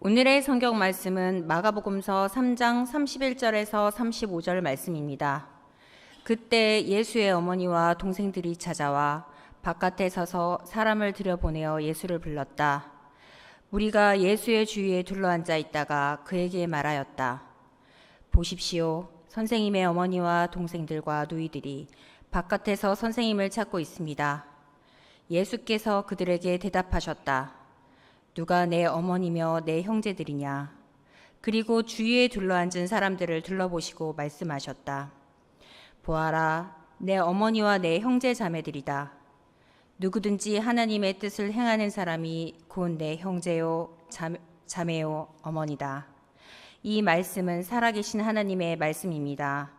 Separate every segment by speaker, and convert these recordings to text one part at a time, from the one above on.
Speaker 1: 오늘의 성경 말씀은 마가복음서 3장 31절에서 35절 말씀입니다. 그때 예수의 어머니와 동생들이 찾아와 바깥에 서서 사람을 들여보내어 예수를 불렀다. 무리가 예수의 주위에 둘러앉아 있다가 그에게 말하였다. 보십시오. 선생님의 어머니와 동생들과 누이들이 바깥에서 선생님을 찾고 있습니다. 예수께서 그들에게 대답하셨다. 누가 내 어머니며 내 형제들이냐? 그리고 주위에 둘러앉은 사람들을 둘러보시고 말씀하셨다. 보아라, 내 어머니와 내 형제 자매들이다. 누구든지 하나님의 뜻을 행하는 사람이 곧 내 형제요, 자매요, 어머니다. 이 말씀은 살아계신 하나님의 말씀입니다.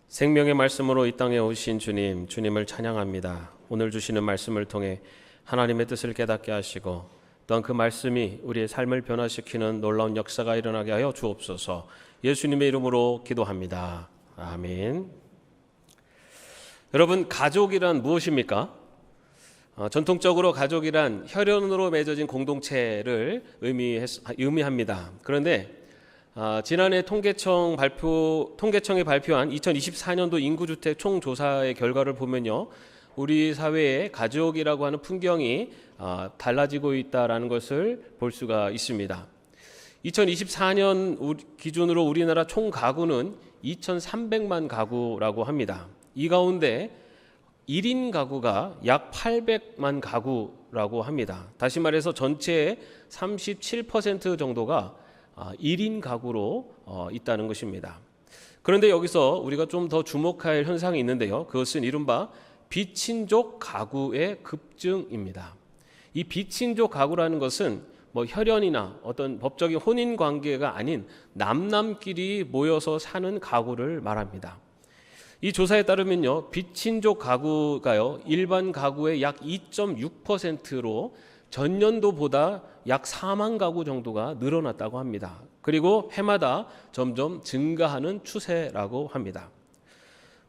Speaker 2: 생명의 말씀으로 이 땅에 오신 주님, 주님을 찬양합니다. 오늘 주시는 말씀을 통해 하나님의 뜻을 깨닫게 하시고 또한 그 말씀이 우리의 삶을 변화시키는 놀라운 역사가 일어나게 하여 주옵소서. 예수님의 이름으로 기도합니다. 아멘. 여러분, 가족이란 무엇입니까? 전통적으로 가족이란 혈연으로 맺어진 공동체를 의미합니다. 그런데 지난해 통계청이 발표한 2024년도 인구주택 총조사의 결과를 보면요, 우리 사회의 가족이라고 하는 풍경이 달라지고 있다는 것을 볼 수가 있습니다. 2024년 기준으로 우리나라 총 가구는 2,300만 가구라고 합니다. 이 가운데 1인 가구가 약 800만 가구라고 합니다. 다시 말해서 전체의 37% 정도가 1인 가구로 있다는 것입니다. 그런데 여기서 우리가 좀 더 주목할 현상이 있는데요. 그것은 이른바 비친족 가구의 급증입니다. 이 비친족 가구라는 것은 혈연이나 어떤 법적인 혼인 관계가 아닌 남남끼리 모여서 사는 가구를 말합니다. 이 조사에 따르면요, 비친족 가구가요, 일반 가구의 약 2.6%로 전년도보다 약 4만 가구 정도가 늘어났다고 합니다. 그리고 해마다 점점 증가하는 추세라고 합니다.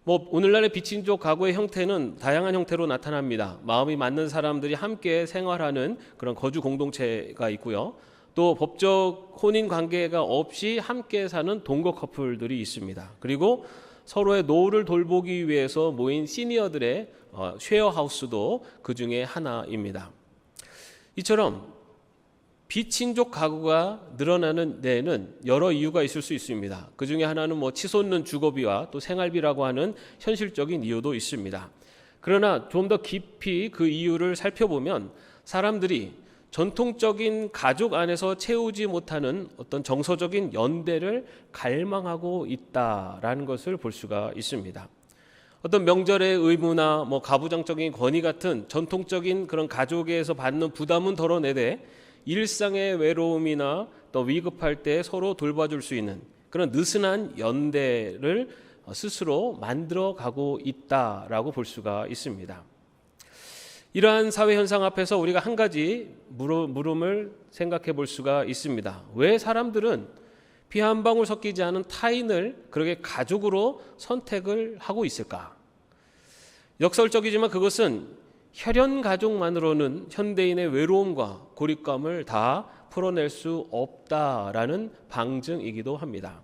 Speaker 2: 오늘날의 비친족 가구의 형태는 다양한 형태로 나타납니다. 마음이 맞는 사람들이 함께 생활하는 그런 거주 공동체가 있고요. 또 법적 혼인 관계가 없이 함께 사는 동거 커플들이 있습니다. 그리고 서로의 노후를 돌보기 위해서 모인 시니어들의 쉐어하우스도 그 중에 하나입니다. 이처럼 비친족 가구가 늘어나는 데에는 여러 이유가 있을 수 있습니다. 그 중에 하나는 치솟는 주거비와 또 생활비라고 하는 현실적인 이유도 있습니다. 그러나 좀 더 깊이 그 이유를 살펴보면 사람들이 전통적인 가족 안에서 채우지 못하는 어떤 정서적인 연대를 갈망하고 있다라는 것을 볼 수가 있습니다. 어떤 명절의 의무나 가부장적인 권위 같은 전통적인 그런 가족에서 받는 부담은 덜어내되 일상의 외로움이나 또 위급할 때 서로 돌봐줄 수 있는 그런 느슨한 연대를 스스로 만들어가고 있다라고 볼 수가 있습니다. 이러한 사회 현상 앞에서 우리가 한 가지 물음을 생각해 볼 수가 있습니다. 왜 사람들은 피 한 방울 섞이지 않은 타인을 그렇게 가족으로 선택을 하고 있을까? 역설적이지만 그것은 혈연 가족만으로는 현대인의 외로움과 고립감을 다 풀어낼 수 없다라는 방증이기도 합니다.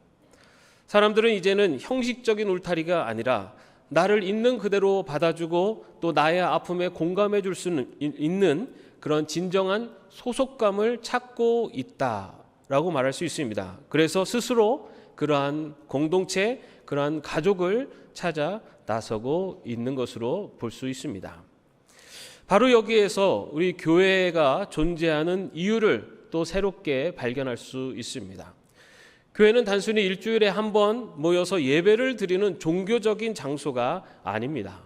Speaker 2: 사람들은 이제는 형식적인 울타리가 아니라 나를 있는 그대로 받아주고 또 나의 아픔에 공감해 줄 수 있는 그런 진정한 소속감을 찾고 있다라고 말할 수 있습니다. 그래서 스스로 그러한 공동체, 그러한 가족을 찾아 나서고 있는 것으로 볼 수 있습니다. 바로 여기에서 우리 교회가 존재하는 이유를 또 새롭게 발견할 수 있습니다. 교회는 단순히 일주일에 한 번 모여서 예배를 드리는 종교적인 장소가 아닙니다.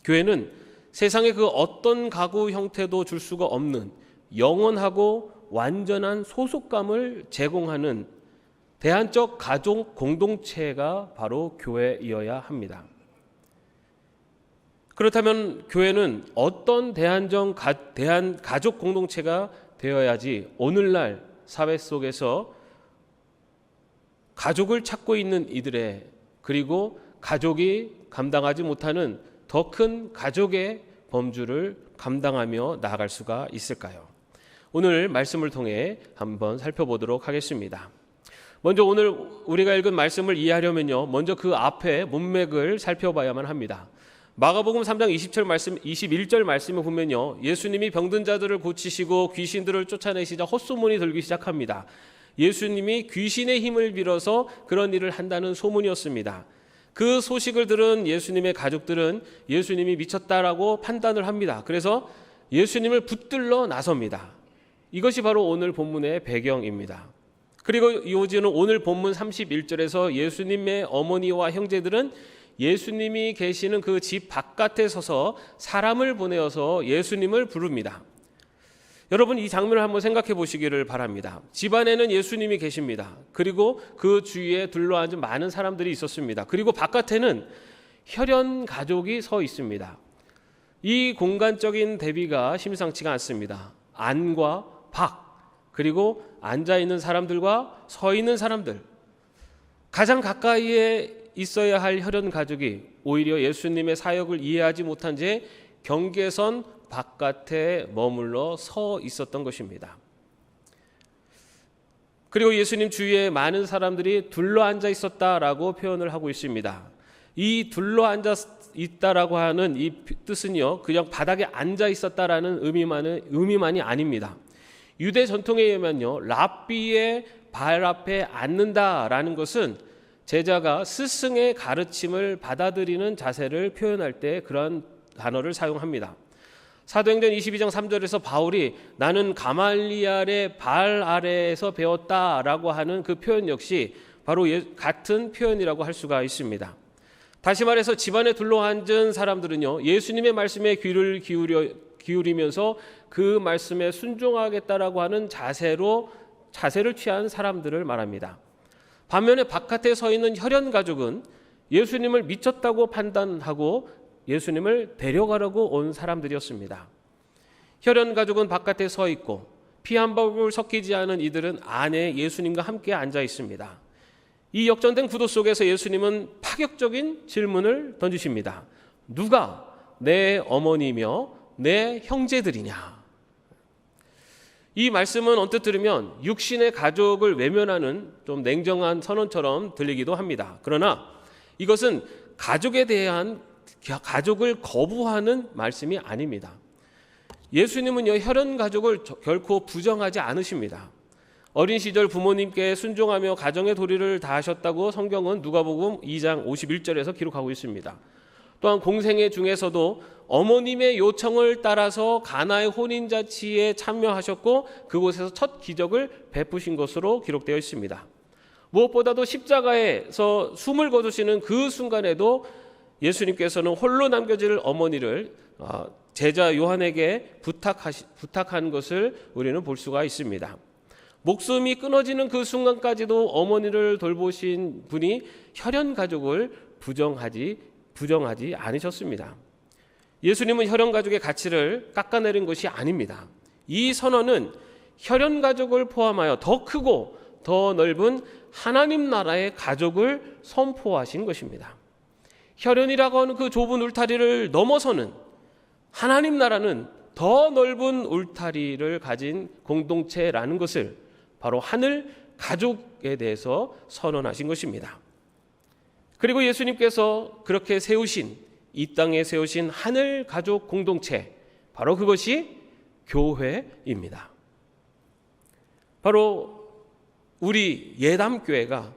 Speaker 2: 교회는 세상의 그 어떤 가구 형태도 줄 수가 없는 영원하고 완전한 소속감을 제공하는 대안적 가족 공동체가 바로 교회이어야 합니다. 그렇다면 교회는 어떤 대한 가족 공동체가 되어야지 오늘날 사회 속에서 가족을 찾고 있는 이들의 그리고 가족이 감당하지 못하는 더 큰 가족의 범주를 감당하며 나아갈 수가 있을까요? 오늘 말씀을 통해 한번 살펴보도록 하겠습니다. 먼저 오늘 우리가 읽은 말씀을 이해하려면요, 먼저 그 앞에 문맥을 살펴봐야만 합니다. 마가복음 3장 21절 말씀을 보면요, 예수님이 병든 자들을 고치시고 귀신들을 쫓아내시자 헛소문이 돌기 시작합니다. 예수님이 귀신의 힘을 빌어서 그런 일을 한다는 소문이었습니다. 그 소식을 들은 예수님의 가족들은 예수님이 미쳤다라고 판단을 합니다. 그래서 예수님을 붙들러 나섭니다. 이것이 바로 오늘 본문의 배경입니다. 그리고 이어지는 오늘 본문 31절에서 예수님의 어머니와 형제들은 예수님이 계시는 그 집 바깥에 서서 사람을 보내어서 예수님을 부릅니다. 여러분, 이 장면을 한번 생각해 보시기를 바랍니다. 집 안에는 예수님이 계십니다. 그리고 그 주위에 둘러앉은 많은 사람들이 있었습니다. 그리고 바깥에는 혈연 가족이 서 있습니다. 이 공간적인 대비가 심상치가 않습니다. 안과 밖, 그리고 앉아있는 사람들과 서 있는 사람들, 가장 가까이에 있어야 할 혈연 가족이 오히려 예수님의 사역을 이해하지 못한 채 경계선 바깥에 머물러 서 있었던 것입니다. 그리고 예수님 주위에 많은 사람들이 둘러앉아 있었다라고 표현을 하고 있습니다. 이 둘러앉아 있다라고 하는 이 뜻은요, 그냥 바닥에 앉아 있었다라는 의미만이 아닙니다. 유대 전통에 의하면요, 랍비의 발 앞에 앉는다라는 것은 제자가 스승의 가르침을 받아들이는 자세를 표현할 때 그런 단어를 사용합니다. 사도행전 22장 3절에서 바울이 나는 가말리알의 발 아래에서 배웠다라고 하는 그 표현 역시 바로 같은 표현이라고 할 수가 있습니다. 다시 말해서 집안에 둘러앉은 사람들은요, 예수님의 말씀에 귀를 기울이면서 그 말씀에 순종하겠다라고 하는 자세를 취한 사람들을 말합니다. 반면에 바깥에 서 있는 혈연 가족은 예수님을 미쳤다고 판단하고 예수님을 데려가려고 온 사람들이었습니다. 혈연 가족은 바깥에 서 있고 피 한 방울 섞이지 않은 이들은 안에 예수님과 함께 앉아 있습니다. 이 역전된 구도 속에서 예수님은 파격적인 질문을 던지십니다. 누가 내 어머니며 내 형제들이냐? 이 말씀은 언뜻 들으면 육신의 가족을 외면하는 좀 냉정한 선언처럼 들리기도 합니다. 그러나 이것은 가족을 거부하는 말씀이 아닙니다. 예수님은요, 혈연 가족을 결코 부정하지 않으십니다. 어린 시절 부모님께 순종하며 가정의 도리를 다하셨다고 성경은 누가복음 2장 51절에서 기록하고 있습니다. 또한 공생애 중에서도 어머님의 요청을 따라서 가나의 혼인잔치에 참여하셨고 그곳에서 첫 기적을 베푸신 것으로 기록되어 있습니다. 무엇보다도 십자가에서 숨을 거두시는 그 순간에도 예수님께서는 홀로 남겨질 어머니를 제자 요한에게 부탁한 것을 우리는 볼 수가 있습니다. 목숨이 끊어지는 그 순간까지도 어머니를 돌보신 분이 혈연 가족을 부정하지 않으셨습니다. 예수님은 혈연 가족의 가치를 깎아내린 것이 아닙니다. 이 선언은 혈연 가족을 포함하여 더 크고 더 넓은 하나님 나라의 가족을 선포하신 것입니다. 혈연이라고 하는 그 좁은 울타리를 넘어서는 하나님 나라는 더 넓은 울타리를 가진 공동체라는 것을 바로 하늘 가족에 대해서 선언하신 것입니다. 그리고 예수님께서 그렇게 이 땅에 세우신 하늘 가족 공동체, 바로 그것이 교회입니다. 바로 우리 예담교회가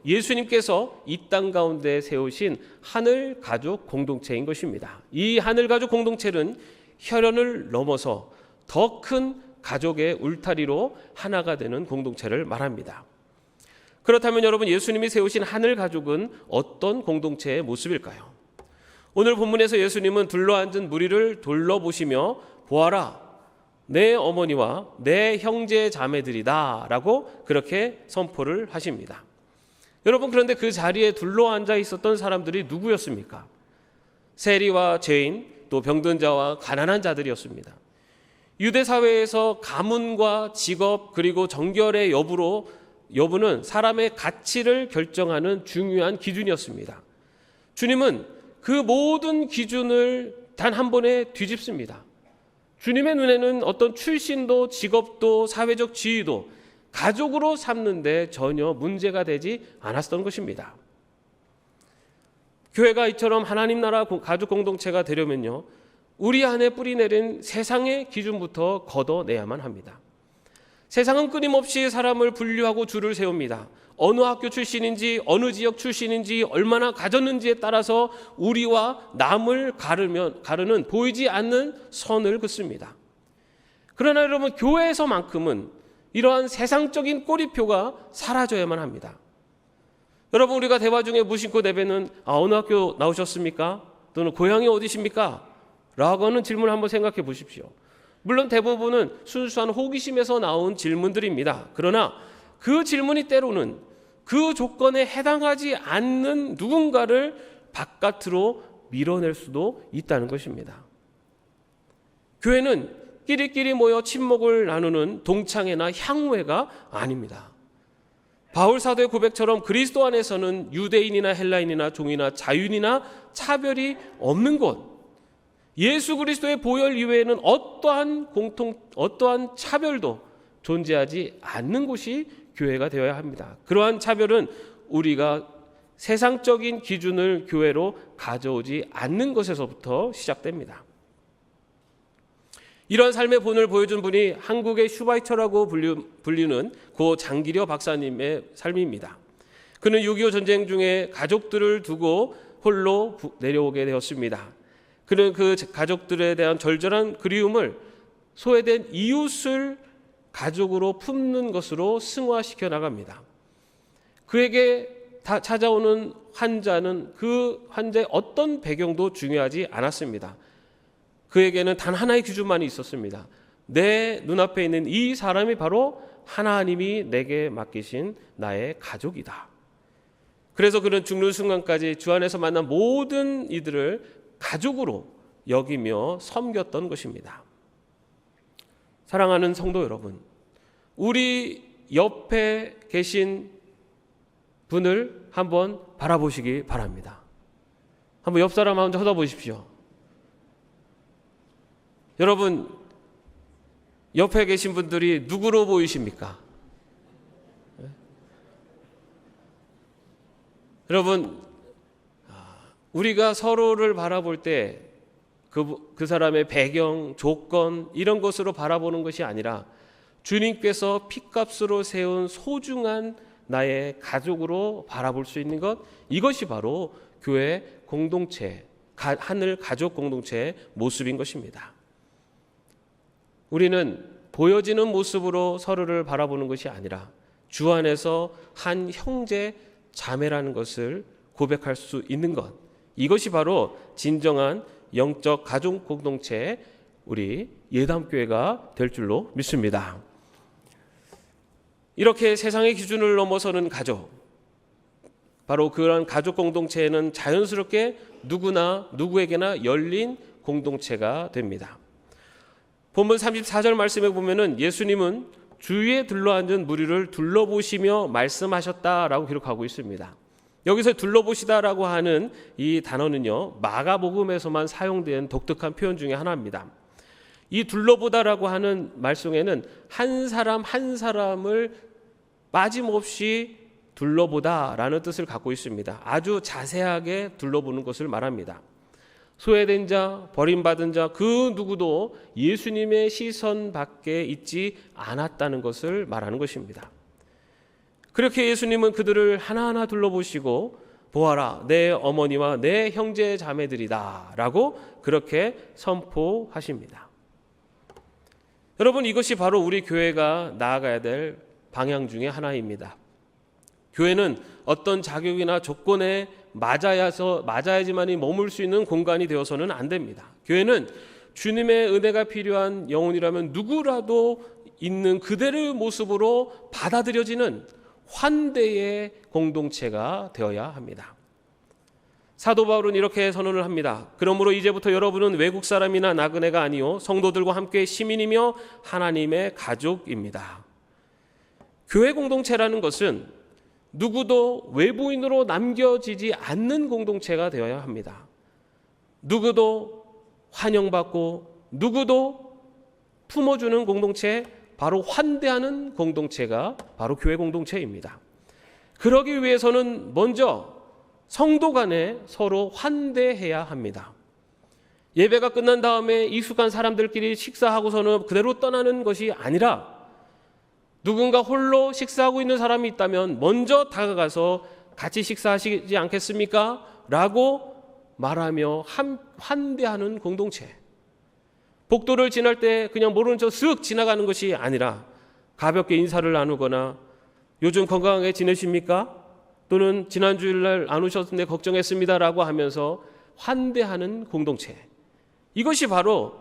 Speaker 2: 예수님께서 이 땅 가운데 세우신 하늘 가족 공동체인 것입니다. 이 하늘 가족 공동체는 혈연을 넘어서 더 큰 가족의 울타리로 하나가 되는 공동체를 말합니다. 그렇다면 여러분, 예수님이 세우신 하늘 가족은 어떤 공동체의 모습일까요? 오늘 본문에서 예수님은 둘러앉은 무리를 둘러보시며 보아라, 내 어머니와 내 형제 자매들이다 라고 그렇게 선포를 하십니다. 여러분, 그런데 그 자리에 둘러앉아 있었던 사람들이 누구였습니까? 세리와 죄인, 또 병든 자와 가난한 자들이었습니다. 유대 사회에서 가문과 직업 그리고 정결의 여부는 사람의 가치를 결정하는 중요한 기준이었습니다. 주님은 그 모든 기준을 단 한 번에 뒤집습니다. 주님의 눈에는 어떤 출신도 직업도 사회적 지위도 가족으로 삼는데 전혀 문제가 되지 않았던 것입니다. 교회가 이처럼 하나님 나라 가족 공동체가 되려면요, 우리 안에 뿌리내린 세상의 기준부터 걷어내야만 합니다. 세상은 끊임없이 사람을 분류하고 줄을 세웁니다. 어느 학교 출신인지, 어느 지역 출신인지, 얼마나 가졌는지에 따라서 우리와 남을 가르는 보이지 않는 선을 긋습니다. 그러나 여러분, 교회에서만큼은 이러한 세상적인 꼬리표가 사라져야만 합니다. 여러분, 우리가 대화 중에 무심코 내뱉는 어느 학교 나오셨습니까? 또는 고향이 어디십니까? 라고는 질문을 한번 생각해 보십시오. 물론 대부분은 순수한 호기심에서 나온 질문들입니다. 그러나 그 질문이 때로는 그 조건에 해당하지 않는 누군가를 바깥으로 밀어낼 수도 있다는 것입니다. 교회는 끼리끼리 모여 친목을 나누는 동창회나 향후회가 아닙니다. 바울 사도의 고백처럼 그리스도 안에서는 유대인이나 헬라인이나 종이나 자유인이나 차별이 없는 곳, 예수 그리스도의 보혈 이외에는 어떠한 차별도 존재하지 않는 곳이 교회가 되어야 합니다. 그러한 차별은 우리가 세상적인 기준을 교회로 가져오지 않는 것에서부터 시작됩니다. 이런 삶의 본을 보여준 분이 한국의 슈바이처라고 불리는 고 장기려 박사님의 삶입니다. 그는 6.25 전쟁 중에 가족들을 두고 홀로 내려오게 되었습니다. 그는 그 가족들에 대한 절절한 그리움을 소외된 이웃을 가족으로 품는 것으로 승화시켜 나갑니다. 그에게 찾아오는 환자는 그 환자의 어떤 배경도 중요하지 않았습니다. 그에게는 단 하나의 기준만이 있었습니다. 내 눈앞에 있는 이 사람이 바로 하나님이 내게 맡기신 나의 가족이다. 그래서 그는 죽는 순간까지 주 안에서 만난 모든 이들을 가족으로 여기며 섬겼던 것입니다. 사랑하는 성도 여러분, 우리 옆에 계신 분을 한번 바라보시기 바랍니다. 한번 옆 사람 한번 쳐다보십시오. 여러분, 옆에 계신 분들이 누구로 보이십니까? 여러분, 우리가 서로를 바라볼 때 그 사람의 배경, 조건 이런 것으로 바라보는 것이 아니라 주님께서 핏값으로 세운 소중한 나의 가족으로 바라볼 수 있는 것, 이것이 바로 교회 공동체, 하늘 가족 공동체의 모습인 것입니다. 우리는 보여지는 모습으로 서로를 바라보는 것이 아니라 주 안에서 한 형제 자매라는 것을 고백할 수 있는 것, 이것이 바로 진정한 영적 가족 공동체, 우리 예담교회가 될 줄로 믿습니다. 이렇게 세상의 기준을 넘어서는 가족, 바로 그런 가족 공동체에는 자연스럽게 누구에게나 열린 공동체가 됩니다. 본문 34절 말씀에 보면은 예수님은 주위에 둘러앉은 무리를 둘러보시며 말씀하셨다라고 기록하고 있습니다. 여기서 둘러보시다라고 하는 이 단어는요, 마가복음에서만 사용된 독특한 표현 중에 하나입니다. 이 둘러보다라고 하는 말 속에는 한 사람 한 사람을 빠짐없이 둘러보다라는 뜻을 갖고 있습니다. 아주 자세하게 둘러보는 것을 말합니다. 소외된 자, 버림받은 자, 그 누구도 예수님의 시선 밖에 있지 않았다는 것을 말하는 것입니다. 그렇게 예수님은 그들을 하나하나 둘러보시고 보아라, 내 어머니와 내 형제 자매들이다 라고 그렇게 선포하십니다. 여러분, 이것이 바로 우리 교회가 나아가야 될 방향 중에 하나입니다. 교회는 어떤 자격이나 조건에 맞아야지만이 머물 수 있는 공간이 되어서는 안 됩니다. 교회는 주님의 은혜가 필요한 영혼이라면 누구라도 있는 그대의 모습으로 받아들여지는 환대의 공동체가 되어야 합니다. 사도 바울은 이렇게 선언을 합니다. 그러므로 이제부터 여러분은 외국 사람이나 나그네가 아니요 성도들과 함께 시민이며 하나님의 가족입니다. 교회 공동체라는 것은 누구도 외부인으로 남겨지지 않는 공동체가 되어야 합니다. 누구도 환영받고 누구도 품어주는 공동체, 바로 환대하는 공동체가 바로 교회 공동체입니다. 그러기 위해서는 먼저 성도 간에 서로 환대해야 합니다. 예배가 끝난 다음에 익숙한 사람들끼리 식사하고서는 그대로 떠나는 것이 아니라 누군가 홀로 식사하고 있는 사람이 있다면 먼저 다가가서 같이 식사하시지 않겠습니까? 라고 말하며 환대하는 공동체. 복도를 지날 때 그냥 모르는 척 쓱 지나가는 것이 아니라 가볍게 인사를 나누거나 요즘 건강하게 지내십니까? 또는 지난 주일날 안 오셨는데 걱정했습니다 라고 하면서 환대하는 공동체. 이것이 바로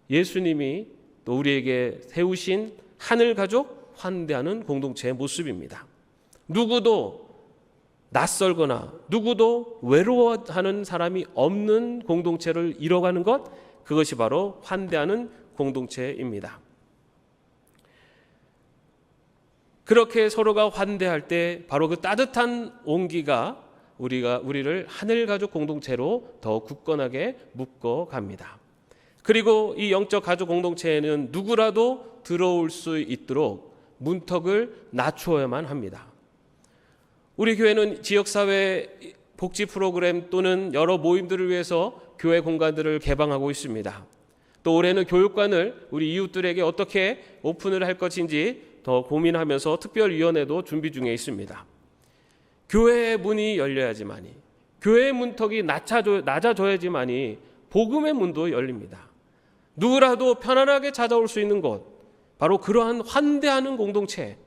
Speaker 2: 예수님이 또 우리에게 세우신 하늘 가족 환대하는 공동체의 모습입니다. 누구도 낯설거나 누구도 외로워하는 사람이 없는 공동체를 이뤄가는 것, 그것이 바로 환대하는 공동체입니다. 그렇게 서로가 환대할 때 바로 그 따뜻한 온기가 우리를 하늘 가족 공동체로 더 굳건하게 묶어 갑니다. 그리고 이 영적 가족 공동체에는 누구라도 들어올 수 있도록 문턱을 낮추어야만 합니다. 우리 교회는 지역사회 복지 프로그램 또는 여러 모임들을 위해서 교회 공간들을 개방하고 있습니다. 또 올해는 교육관을 우리 이웃들에게 어떻게 오픈을 할 것인지 더 고민하면서 특별위원회도 준비 중에 있습니다. 교회의 문이 열려야지만이, 교회의 문턱이 낮아져야지만이 복음의 문도 열립니다. 누구라도 편안하게 찾아올 수 있는 곳, 바로 그러한 환대하는 공동체,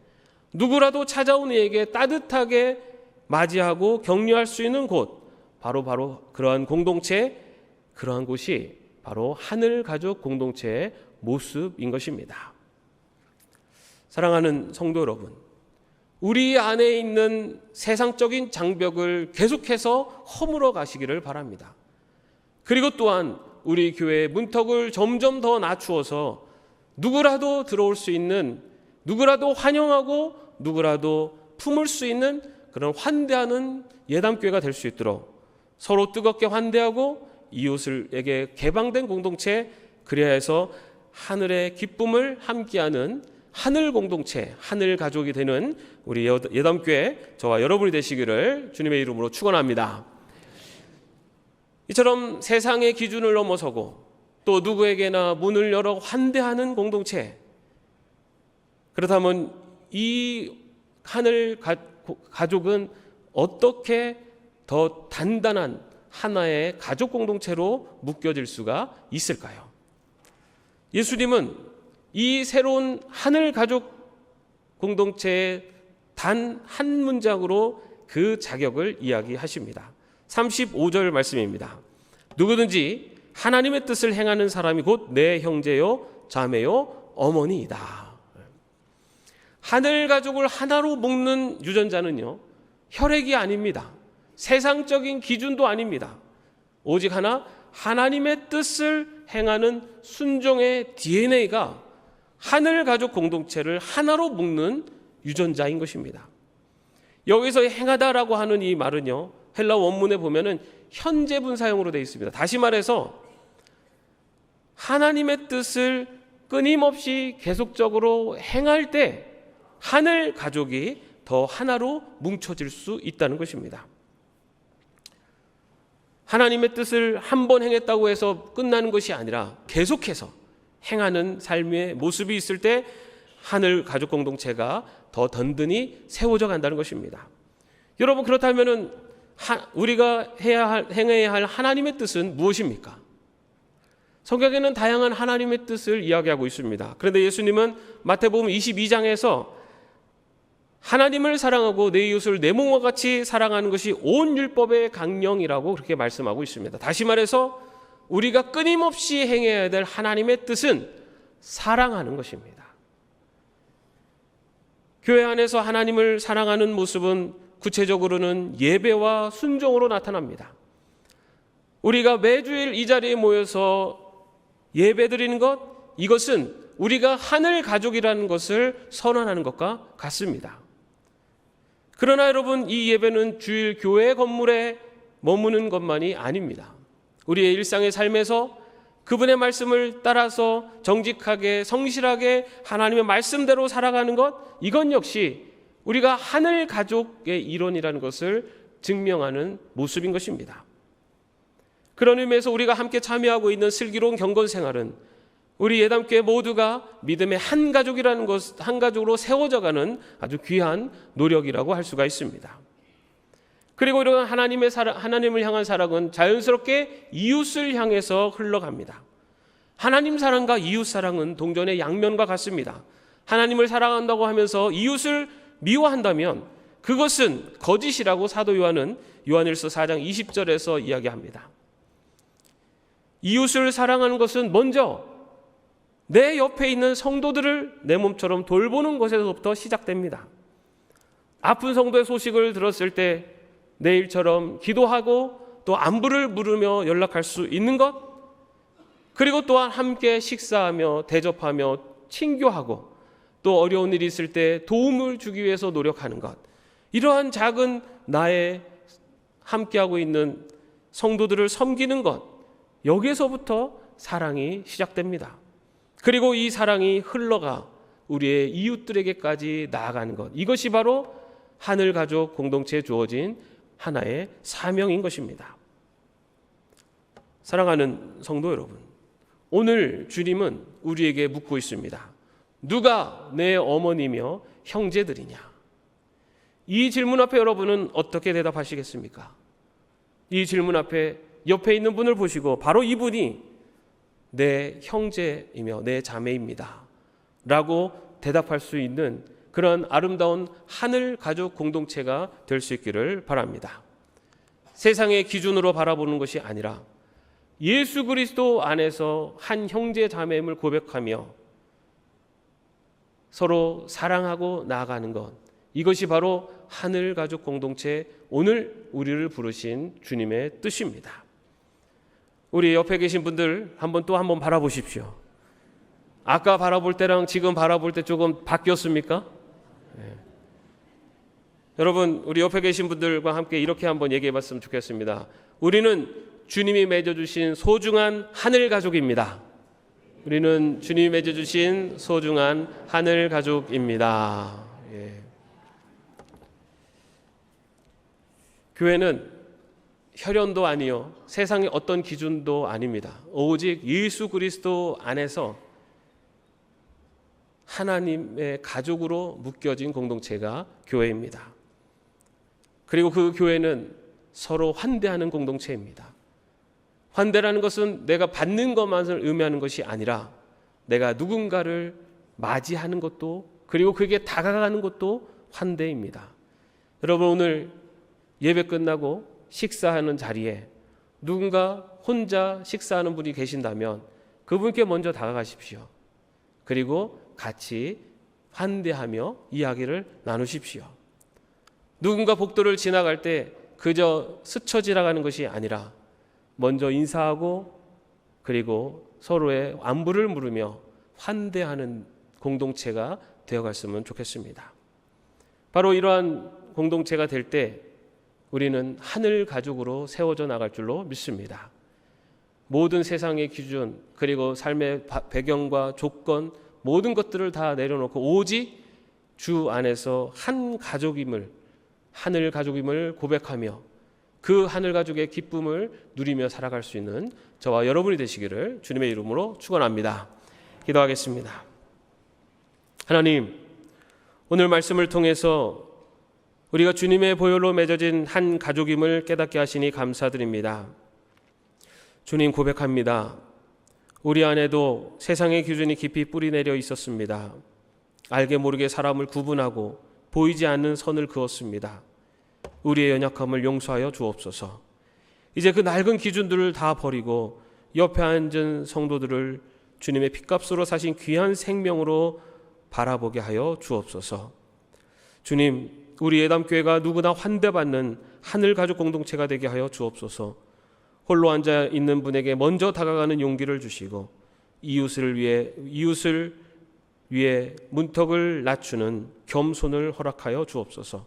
Speaker 2: 누구라도 찾아온 이에게 따뜻하게 맞이하고 격려할 수 있는 곳, 바로 그러한 공동체, 그러한 곳이 바로 하늘 가족 공동체의 모습인 것입니다. 사랑하는 성도 여러분, 우리 안에 있는 세상적인 장벽을 계속해서 허물어 가시기를 바랍니다. 그리고 또한 우리 교회의 문턱을 점점 더 낮추어서 누구라도 들어올 수 있는, 누구라도 환영하고 누구라도 품을 수 있는 그런 환대하는 예담교회가 될 수 있도록 서로 뜨겁게 환대하고 이웃에게 개방된 공동체, 그래야 해서 하늘의 기쁨을 함께하는 하늘 공동체, 하늘 가족이 되는 우리 예담교회 저와 여러분이 되시기를 주님의 이름으로 축원합니다. 이처럼 세상의 기준을 넘어서고 또 누구에게나 문을 열어 환대하는 공동체, 그렇다면 이 하늘 가족은 어떻게 더 단단한 하나의 가족 공동체로 묶여질 수가 있을까요? 예수님은 이 새로운 하늘 가족 공동체의 단 한 문장으로 그 자격을 이야기하십니다. 35절 말씀입니다. 누구든지 하나님의 뜻을 행하는 사람이 곧 내 형제요 자매요 어머니이다. 하늘 가족을 하나로 묶는 유전자는요, 혈액이 아닙니다. 세상적인 기준도 아닙니다. 오직 하나님의 뜻을 행하는 순종의 DNA가 하늘 가족 공동체를 하나로 묶는 유전자인 것입니다. 여기서 행하다라고 하는 이 말은요, 헬라 원문에 보면은 현재분 사용으로 되어 있습니다. 다시 말해서 하나님의 뜻을 끊임없이 계속적으로 행할 때 하늘 가족이 더 하나로 뭉쳐질 수 있다는 것입니다. 하나님의 뜻을 한 번 행했다고 해서 끝나는 것이 아니라 계속해서 행하는 삶의 모습이 있을 때 하늘 가족 공동체가 더 든든히 세워져 간다는 것입니다. 여러분, 그렇다면 우리가 행해야 할 하나님의 뜻은 무엇입니까? 성경에는 다양한 하나님의 뜻을 이야기하고 있습니다. 그런데 예수님은 마태복음 22장에서 하나님을 사랑하고 내 이웃을 내 몸과 같이 사랑하는 것이 온 율법의 강령이라고 그렇게 말씀하고 있습니다. 다시 말해서 우리가 끊임없이 행해야 될 하나님의 뜻은 사랑하는 것입니다. 교회 안에서 하나님을 사랑하는 모습은 구체적으로는 예배와 순종으로 나타납니다. 우리가 매주일 이 자리에 모여서 예배드리는 것, 이것은 우리가 하늘 가족이라는 것을 선언하는 것과 같습니다. 그러나 여러분, 이 예배는 주일 교회 건물에 머무는 것만이 아닙니다. 우리의 일상의 삶에서 그분의 말씀을 따라서 정직하게 성실하게 하나님의 말씀대로 살아가는 것, 이건 역시 우리가 하늘 가족의 일원이라는 것을 증명하는 모습인 것입니다. 그런 의미에서 우리가 함께 참여하고 있는 슬기로운 경건 생활은 우리 예담교회 모두가 믿음의 한 가족이라는 것, 한 가족으로 세워져가는 아주 귀한 노력이라고 할 수가 있습니다. 그리고 이런 하나님을 향한 사랑은 자연스럽게 이웃을 향해서 흘러갑니다. 하나님 사랑과 이웃 사랑은 동전의 양면과 같습니다. 하나님을 사랑한다고 하면서 이웃을 미워한다면 그것은 거짓이라고 사도 요한은 요한일서 4장 20절에서 이야기합니다. 이웃을 사랑하는 것은 먼저 내 옆에 있는 성도들을 내 몸처럼 돌보는 것에서부터 시작됩니다. 아픈 성도의 소식을 들었을 때 내일처럼 기도하고 또 안부를 물으며 연락할 수 있는 것, 그리고 또한 함께 식사하며 대접하며 친교하고 또 어려운 일이 있을 때 도움을 주기 위해서 노력하는 것, 이러한 작은 나의 함께하고 있는 성도들을 섬기는 것, 여기에서부터 사랑이 시작됩니다. 그리고 이 사랑이 흘러가 우리의 이웃들에게까지 나아가는 것, 이것이 바로 하늘 가족 공동체에 주어진 하나의 사명인 것입니다. 사랑하는 성도 여러분, 오늘 주님은 우리에게 묻고 있습니다. 누가 내 어머니며 형제들이냐? 이 질문 앞에 여러분은 어떻게 대답하시겠습니까? 이 질문 앞에 옆에 있는 분을 보시고 바로 이분이 내 형제이며 내 자매입니다 라고 대답할 수 있는 그런 아름다운 하늘 가족 공동체가 될 수 있기를 바랍니다. 세상의 기준으로 바라보는 것이 아니라 예수 그리스도 안에서 한 형제 자매임을 고백하며 서로 사랑하고 나아가는 것, 이것이 바로 하늘 가족 공동체, 오늘 우리를 부르신 주님의 뜻입니다. 우리 옆에 계신 분들 한번 바라보십시오. 아까 바라볼 때랑 지금 바라볼 때 조금 바뀌었습니까? 네. 여러분, 우리 옆에 계신 분들과 함께 이렇게 한번 얘기해 봤으면 좋겠습니다. 우리는 주님이 맺어주신 소중한 하늘 가족입니다. 우리는 주님이 맺어주신 소중한 하늘 가족입니다. 예. 교회는 혈연도 아니요 세상의 어떤 기준도 아닙니다. 오직 예수 그리스도 안에서 하나님의 가족으로 묶여진 공동체가 교회입니다. 그리고 그 교회는 서로 환대하는 공동체입니다. 환대라는 것은 내가 받는 것만을 의미하는 것이 아니라 내가 누군가를 맞이하는 것도, 그리고 그에게 다가가는 것도 환대입니다. 여러분, 오늘 예배 끝나고 식사하는 자리에 누군가 혼자 식사하는 분이 계신다면 그분께 먼저 다가가십시오. 그리고 같이 환대하며 이야기를 나누십시오. 누군가 복도를 지나갈 때 그저 스쳐 지나가는 것이 아니라 먼저 인사하고 그리고 서로의 안부를 물으며 환대하는 공동체가 되어갔으면 좋겠습니다. 바로 이러한 공동체가 될 때 우리는 하늘 가족으로 세워져 나갈 줄로 믿습니다. 모든 세상의 기준, 그리고 삶의 배경과 조건, 모든 것들을 다 내려놓고 오직 주 안에서 한 가족임을, 하늘 가족임을 고백하며 그 하늘 가족의 기쁨을 누리며 살아갈 수 있는 저와 여러분이 되시기를 주님의 이름으로 축원합니다. 기도하겠습니다. 하나님, 오늘 말씀을 통해서 우리가 주님의 보혈로 맺어진 한 가족임을 깨닫게 하시니 감사드립니다. 주님, 고백합니다. 우리 안에도 세상의 기준이 깊이 뿌리내려 있었습니다. 알게 모르게 사람을 구분하고 보이지 않는 선을 그었습니다. 우리의 연약함을 용서하여 주옵소서. 이제 그 낡은 기준들을 다 버리고 옆에 앉은 성도들을 주님의 핏값으로 사신 귀한 생명으로 바라보게 하여 주옵소서. 주님, 우리 예담교회가 누구나 환대받는 하늘 가족 공동체가 되게 하여 주옵소서. 홀로 앉아 있는 분에게 먼저 다가가는 용기를 주시고 이웃을 위해 문턱을 낮추는 겸손을 허락하여 주옵소서.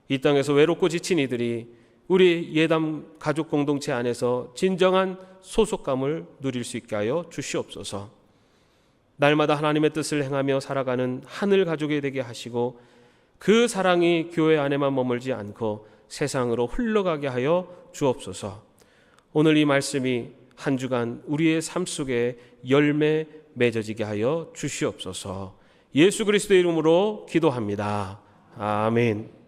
Speaker 2: 이 땅에서 외롭고 지친 이들이 우리 예담 가족 공동체 안에서 진정한 소속감을 누릴 수 있게 하여 주시옵소서. 날마다 하나님의 뜻을 행하며 살아가는 하늘 가족이 되게 하시고 그 사랑이 교회 안에만 머물지 않고 세상으로 흘러가게 하여 주옵소서. 오늘 이 말씀이 한 주간 우리의 삶 속에 열매 맺어지게 하여 주시옵소서. 예수 그리스도의 이름으로 기도합니다. 아멘.